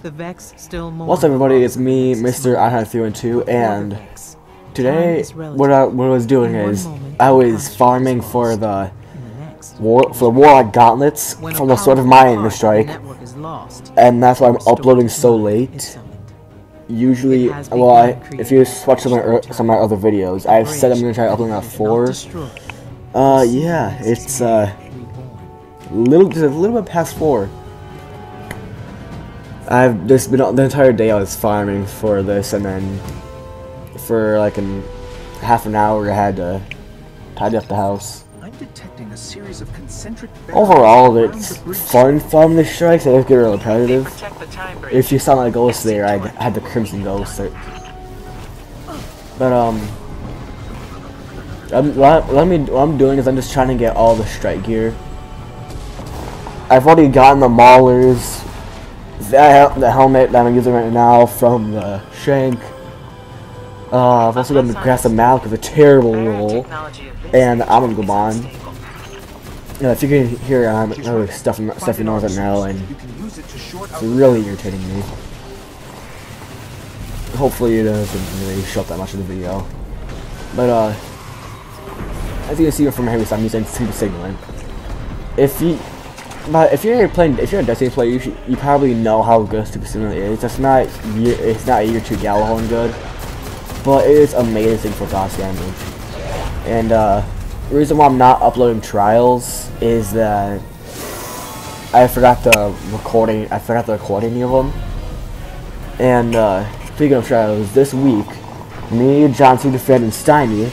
The Vex still more. What's up, everybody? It's me, Mr. I-312, and today what I was doing is I was farming for the warlike gauntlets from the Sword of Mine strike, and that's why I'm uploading so late. Usually, well, if you watch some of my other videos, I've said I'm gonna try uploading at 4. Yeah, it's a little bit past 4. I've just been the entire day I was farming for this, and then for like half an hour I had to tidy up the house. I'm detecting a series of concentric Overall, it's fun farming the strikes. I just get real repetitive. If you saw my ghost there, I had the Crimson Ghost there. But what I'm doing is I'm just trying to get all the strike gear. I've already gotten the maulers, the helmet that I'm using right now from the shank. I've also gotten the Grass of Malk with a terrible roll, and I'm gonna go on. If you can hear stuff you know right now, and it's really irritating me. Hopefully it doesn't really show up that much in the video. But as you can see from here, I'm using Super Signaling. If you're a Destiny player, you probably know how good Super Signaling is. It's not year 2 Gallahorn good, but it is amazing for boss damage. And the reason why I'm not uploading trials is that I forgot the recording of them. And speaking of trials, this week, me, John C. Defend, and Steiny,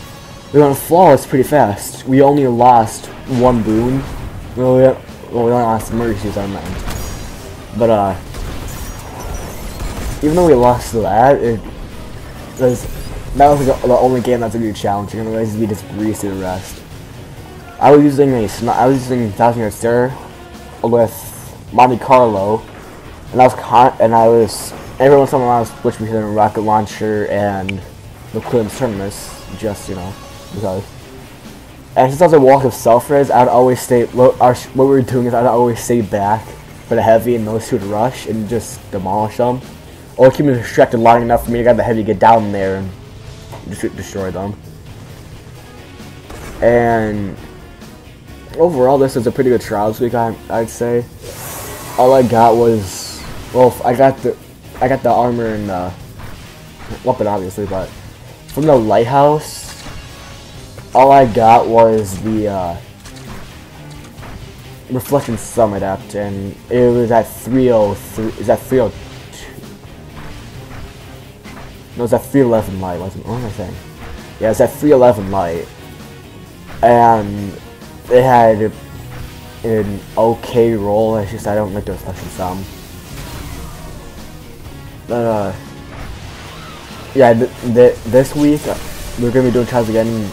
we went flawless pretty fast. We only lost one boon. We only lost mercies on mine. But even though we lost that, that was the only game that's really challenging. Otherwise, we just breezed through the rest. I was using 1000-yard stare with Monte Carlo, and every once in a while I was switching between a rocket launcher and the Clinton's Terminus, just because. And since I was a walk of self-res, I'd always stay. What we were doing is I'd always stay back for the heavy and those two to rush and just demolish them, or keep them distracted long enough for me to get the heavy to get down there and destroy them. And overall, this was a pretty good trials week. I'd say. All I got was, well, I got the armor and the weapon, obviously, but from the lighthouse, all I got was the Reflection Summit Apt, and it was at 303. Is that 302? No, it's at 311 light. What am I saying? Yeah, it's at 311 light, and it had an okay roll. It's just I don't like the Reflection Sum. But yeah, this week we're gonna be doing trials again.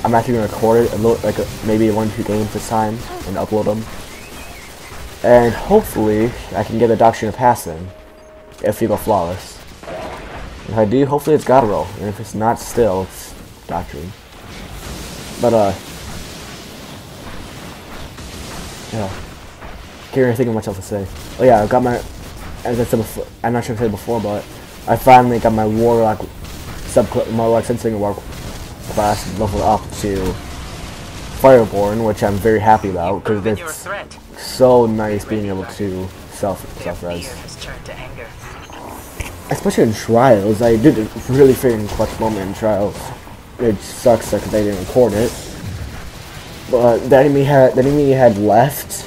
I'm actually gonna record it, maybe 1 or 2 games this time, and upload them. And hopefully, I can get the Doctrine of Passing if we go flawless. If I do, hopefully it's God roll, and if it's not, still it's Doctrine. But yeah, can't really think of much else to say. Oh yeah, I got my, as I said before, I'm not sure if I said before, but I finally got my Warlock Sensing Warlock class leveled up to Fireborn, which I'm very happy about, because it's so nice being able to self-res. Especially in trials, I did a really freaking clutch moment in trials. It sucks because I didn't record it, but the enemy had left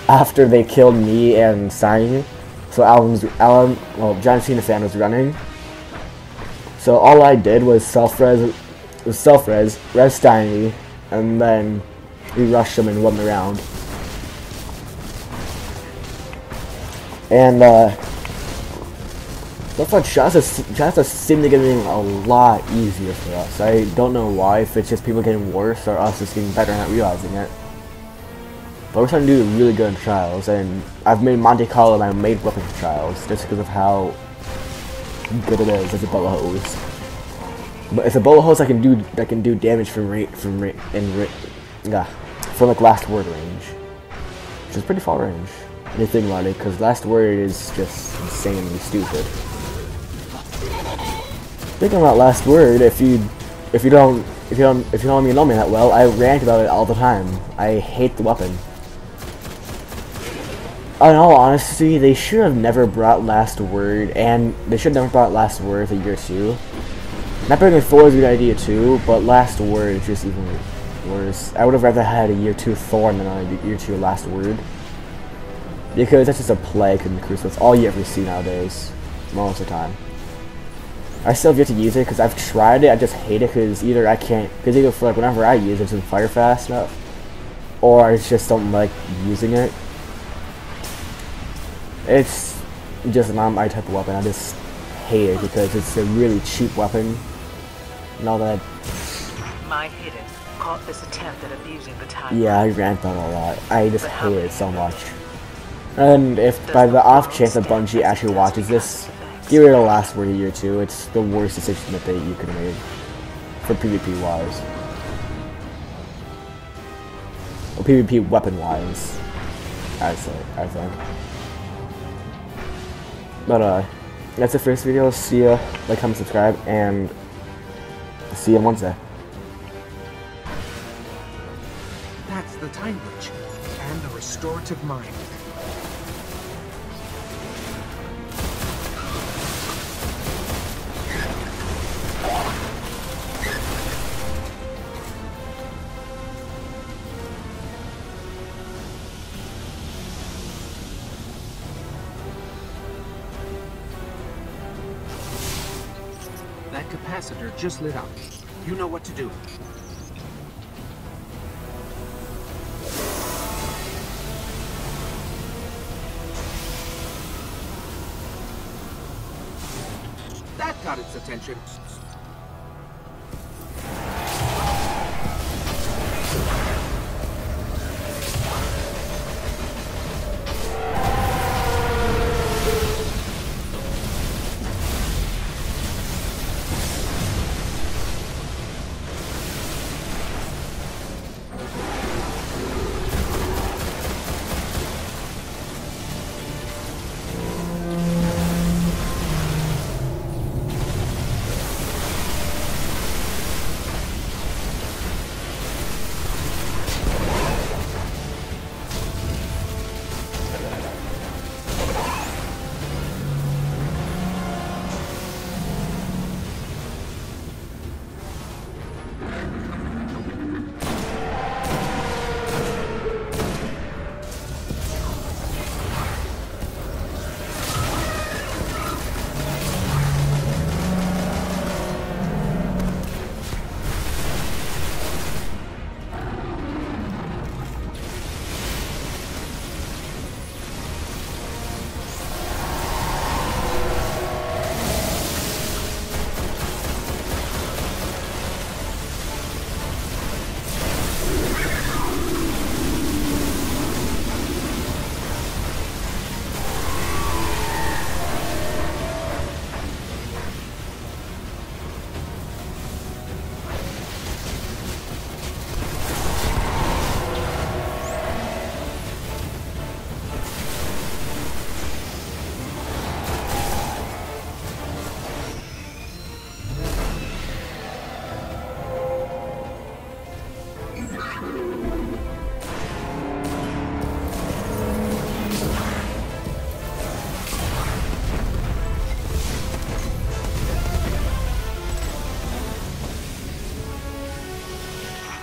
after they killed me and Sign. So John Cena fan was running. So all I did was res Steiny, and then we rushed him and won the round. And so far, shots seem to be getting a lot easier for us. I don't know why, if it's just people getting worse or us just getting better and not realizing it. But we're trying to do really good in trials, and I've made Monte Carlo my main weapon for trials just because of how good it is as a bullet hose. But it's a bullet hose that can do damage from like last word range, which is pretty far range. You think about it, because last word is just insanely stupid. Thinking about last word, if you don't know me that well, I rant about it all the time. I hate the weapon. In all honesty, they should have never brought last word, and they should have never brought last word for year 2. Not bringing 4 is a good idea too, but last word is just even worse. I would have rather had a year 2 Thorn than a year 2 last word. Because that's just a plague in the Crucible. It's all you ever see nowadays, most of the time. I still have yet to use it because I've tried it. I just hate it because either I can't, because either for like whenever I use it, it doesn't fire fast enough, or I just don't like using it. It's just not my type of weapon. I just hate it because it's a really cheap weapon and all that. My hidden caught this attempt at abusing the time. Yeah, I rant about it a lot. I just hate it so much. And if by the off chance that Bungie actually watches this, get rid of the last word of year 2. It's the worst decision that you could have made for PvP wise. Or PvP weapon wise, I think. But that's it for this video. See ya, like, comment, subscribe, and see you on Wednesday. That's the time bridge and the restorative mine. That capacitor just lit up. You know what to do. That got its attention.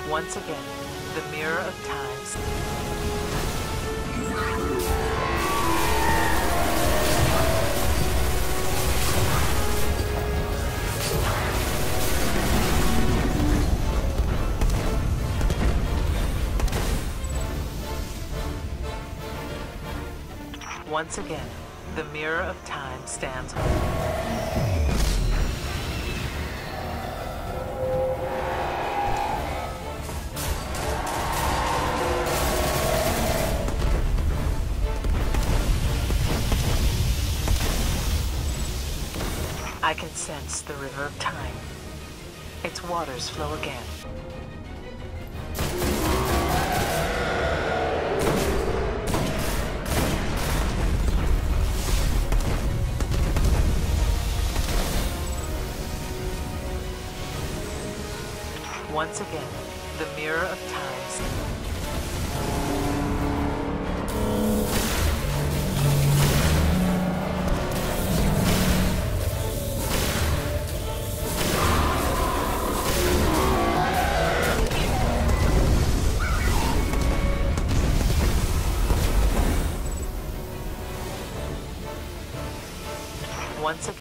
Once again, the mirror of times. Once again, the mirror of time stands home. I can sense the river of time. Its waters flow again. Once again, the mirror of time. Once again.